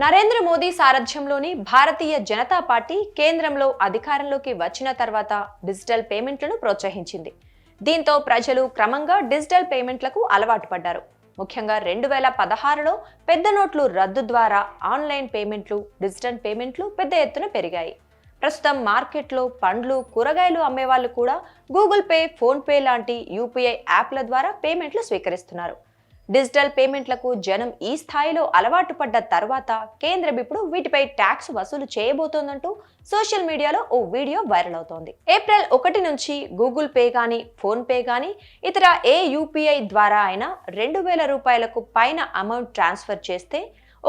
Narendra Modi సారథ్యంలోని Bharatiya Janata party కేంద్రంలో అధికారంలోకి వచ్చిన తర్వాత డిజిటల్ పేమెంట్లను ప్రోత్సహించింది. దీంతో ప్రజలు క్రమంగా డిజిటల్ పేమెంట్లకు అలవాటు పడ్డారు. ముఖ్యంగా 2016లో పెద్ద నోట్లు రద్దు ద్వారా ఆన్లైన్ పేమెంట్లు, డిజిటల్ పేమెంట్లు పెద్ద ఎత్తున పెరిగాయి. ప్రస్తుతం మార్కెట్లో పండ్లు, కూరగాయలు అమ్మేవాళ్ళు కూడా గూగుల్ పే, ఫోన్ పే లాంటి యూపీఐ యాప్ల ద్వారా పేమెంట్లు స్వీకరిస్తున్నారు. డిజిటల్ పేమెంట్లకు జనం ఈ స్థాయిలో అలవాటు పడ్డ తర్వాత కేంద్రం ఇప్పుడు వీటిపై ట్యాక్స్ వసూలు చేయబోతోందంటూ సోషల్ మీడియాలో ఓ వీడియో వైరల్ అవుతోంది. ఏప్రిల్ 1 నుంచి గూగుల్ పే గానీ, ఫోన్ పే గానీ ఇతర ఏ యూపీఐ ద్వారా అయినా 2000 రూపాయలకు పైన అమౌంట్ ట్రాన్స్ఫర్ చేస్తే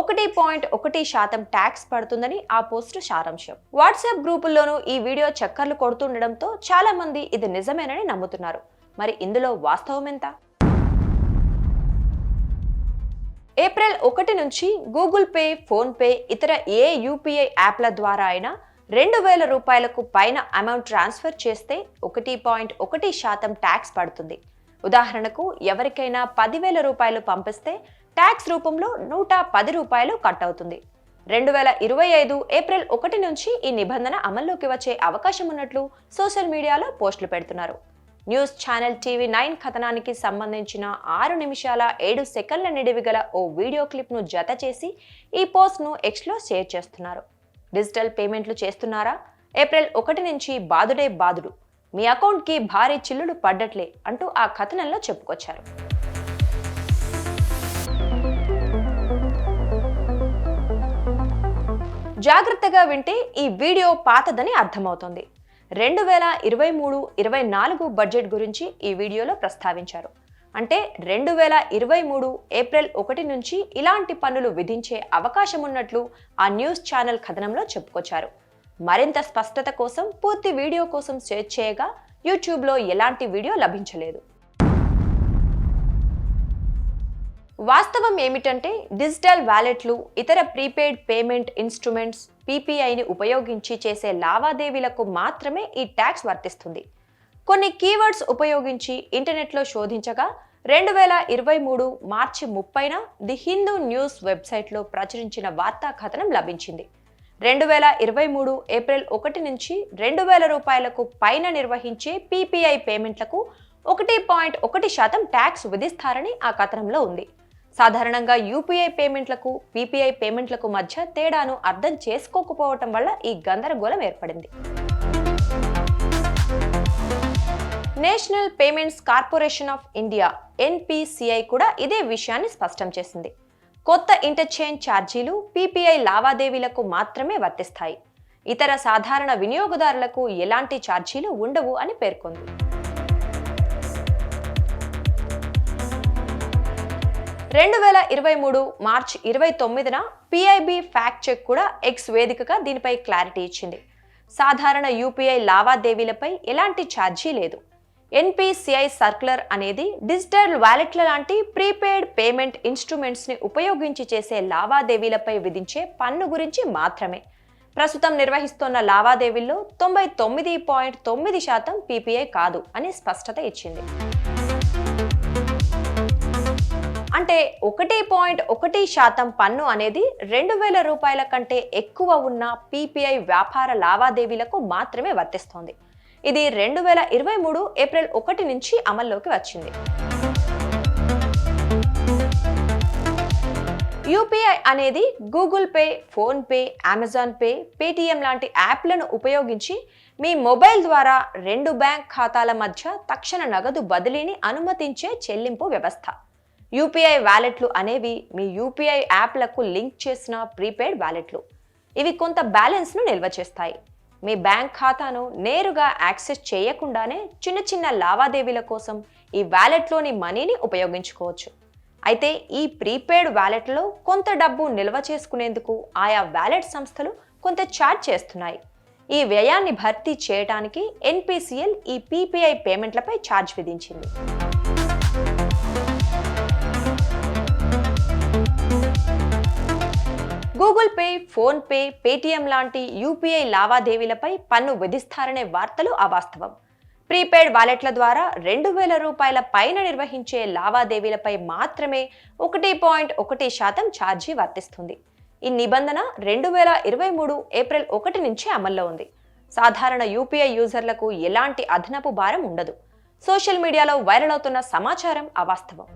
1.1% ట్యాక్స్ పడుతుందని ఆ పోస్టు సారాంశం. వాట్సాప్ గ్రూపుల్లోనూ ఈ వీడియో చక్కర్లు కొడుతుండడంతో చాలా మంది ఇది నిజమేనని నమ్ముతున్నారు. మరి ఇందులో వాస్తవం ఎంత? ఏప్రిల్ 1 నుంచి గూగుల్ పే, ఫోన్ పే ఇతర ఏ యూపీఐ యాప్ల ద్వారా అయినా 2000 రూపాయలకు పైన అమౌంట్ ట్రాన్స్ఫర్ చేస్తే 1.1% ట్యాక్స్ పడుతుంది. ఉదాహరణకు ఎవరికైనా 10,000 రూపాయలు పంపిస్తే ట్యాక్స్ రూపంలో 110 రూపాయలు కట్ అవుతుంది. 2025 ఏప్రిల్ 1 నుంచి ఈ నిబంధన అమల్లోకి వచ్చే అవకాశం ఉన్నట్లు సోషల్ మీడియాలో పోస్టులు పెడుతున్నారు. న్యూస్ ఛానల్ TV9 కథనానికి సంబంధించిన 6 నిమిషాల 7 సెకండ్ల నిడివి గల ఓ వీడియో క్లిప్ను జత చేసి ఈ పోస్ట్ను ఎక్స్లో షేర్ చేస్తున్నారు. డిజిటల్ పేమెంట్లు చేస్తున్నారా? ఏప్రిల్ 1 నుంచి బాదుడే బాదుడు, మీ అకౌంట్కి భారీ చిల్లులు పడ్డట్లే అంటూ ఆ కథనంలో చెప్పుకొచ్చారు. జాగ్రత్తగా వింటే ఈ వీడియో పాతదని అర్థమవుతోంది. 2023-24 బడ్జెట్ గురించి ఈ వీడియోలో ప్రస్తావించారు. అంటే 2023 ఏప్రిల్ 1 నుంచి ఇలాంటి పన్నులు విధించే అవకాశం ఉన్నట్లు ఆ న్యూస్ ఛానల్ కథనంలో చెప్పుకొచ్చారు. మరింత స్పష్టత కోసం పూర్తి వీడియో కోసం సెర్చ్ చేయగా యూట్యూబ్లో ఎలాంటి వీడియో లభించలేదు. వాస్తవం ఏమిటంటే డిజిటల్ వాలెట్లు, ఇతర ప్రీపెయిడ్ పేమెంట్ ఇన్స్ట్రుమెంట్స్ పీపీఐని ఉపయోగించి చేసే లావాదేవీలకు మాత్రమే ఈ ట్యాక్స్ వర్తిస్తుంది. కొన్ని కీవర్డ్స్ ఉపయోగించి ఇంటర్నెట్లో శోధించగా 2023 మార్చి 30న ది హిందూ న్యూస్ వెబ్సైట్లో ప్రచురించిన వార్తా కథనం లభించింది. 2023 ఏప్రిల్ 1 నుంచి 2000 రూపాయలకు పైన నిర్వహించే పీపీఐ పేమెంట్లకు 1.1% ట్యాక్స్ విధిస్తారని ఆ కథనంలో ఉంది. సాధారణంగా యూపీఐ పేమెంట్లకు, పీపీఐ పేమెంట్లకు మధ్య తేడాను అర్థం చేసుకోకపోవటం వల్ల ఈ గందరగోళం ఏర్పడింది. National payments corporation of India NPCI కూడా ఇదే విషయాన్ని స్పష్టం చేసింది. కొత్త ఇంటర్చేంజ్ ఛార్జీలు పీపీఐ లావాదేవీలకు మాత్రమే వర్తిస్తాయి. ఇతర సాధారణ వినియోగదారులకు ఎలాంటి ఛార్జీలు ఉండవు అని పేర్కొంది. 2023 మార్చి 29న PIB ఫ్యాక్ట్ చెక్ కూడా ఎక్స్ వేదికగా దీనిపై క్లారిటీ ఇచ్చింది. సాధారణ యూపీఐ లావాదేవీలపై ఎలాంటి ఛార్జీ లేదు. NPCI సర్క్యులర్ అనేది డిజిటల్ వాలెట్ల లాంటి ప్రీపెయిడ్ పేమెంట్ ఇన్స్ట్రుమెంట్స్ని ఉపయోగించి చేసే లావాదేవీలపై విధించే పన్ను గురించి మాత్రమే. ప్రస్తుతం నిర్వహిస్తున్న లావాదేవీల్లో 99.9% పీపీఐ కాదు అని స్పష్టత ఇచ్చింది. అంటే 1.1% పన్ను అనేది 2000 రూపాయల కంటే ఎక్కువ ఉన్న పీపీఐ వ్యాపార లావాదేవీలకు మాత్రమే వర్తిస్తోంది. ఇది 2023 ఏప్రిల్ 1 నుంచి అమల్లోకి వచ్చింది. యూపీఐ అనేది Google pay, phone pay, Amazon pay, Paytm లాంటి యాప్లను ఉపయోగించి మీ మొబైల్ ద్వారా 2 బ్యాంక్ ఖాతాల మధ్య తక్షణ నగదు బదిలీని అనుమతించే చెల్లింపు వ్యవస్థ. యూపీఐ వాలెట్లు అనేవి మీ యూపీఐ యాప్లకు లింక్ చేసిన ప్రీపెయిడ్ వాలెట్లు. ఇవి కొంత బ్యాలెన్స్ను నిల్వ చేస్తాయి. మీ బ్యాంక్ ఖాతాను నేరుగా యాక్సెస్ చేయకుండానే చిన్న చిన్న లావాదేవీల కోసం ఈ వాలెట్లోని మనీని ఉపయోగించుకోవచ్చు. అయితే ఈ ప్రీపెయిడ్ వాలెట్లో కొంత డబ్బు నిల్వ చేసుకునేందుకు ఆయా వాలెట్ సంస్థలు కొంత ఛార్జ్ చేస్తున్నాయి. ఈ వ్యయాన్ని భర్తీ చేయడానికి NPCL ఈ పీపీఐ పేమెంట్లపై ఛార్జ్ విధించింది. Google pay, phone pay, Paytm లాంటి యూపీఐ లావాదేవీలపై పన్ను విధిస్తారనే వార్తలు అవాస్తవం. ప్రీపెయిడ్ వాలెట్ల ద్వారా 2000 రూపాయల పైన నిర్వహించే లావాదేవీలపై మాత్రమే 1.1% ఛార్జీ వర్తిస్తుంది. ఈ నిబంధన 2023 ఏప్రిల్ 1 నుంచి అమల్లో ఉంది. సాధారణ యూపీఐ యూజర్లకు ఎలాంటి అదనపు భారం ఉండదు. సోషల్ మీడియాలో వైరల్ అవుతున్న సమాచారం అవాస్తవం.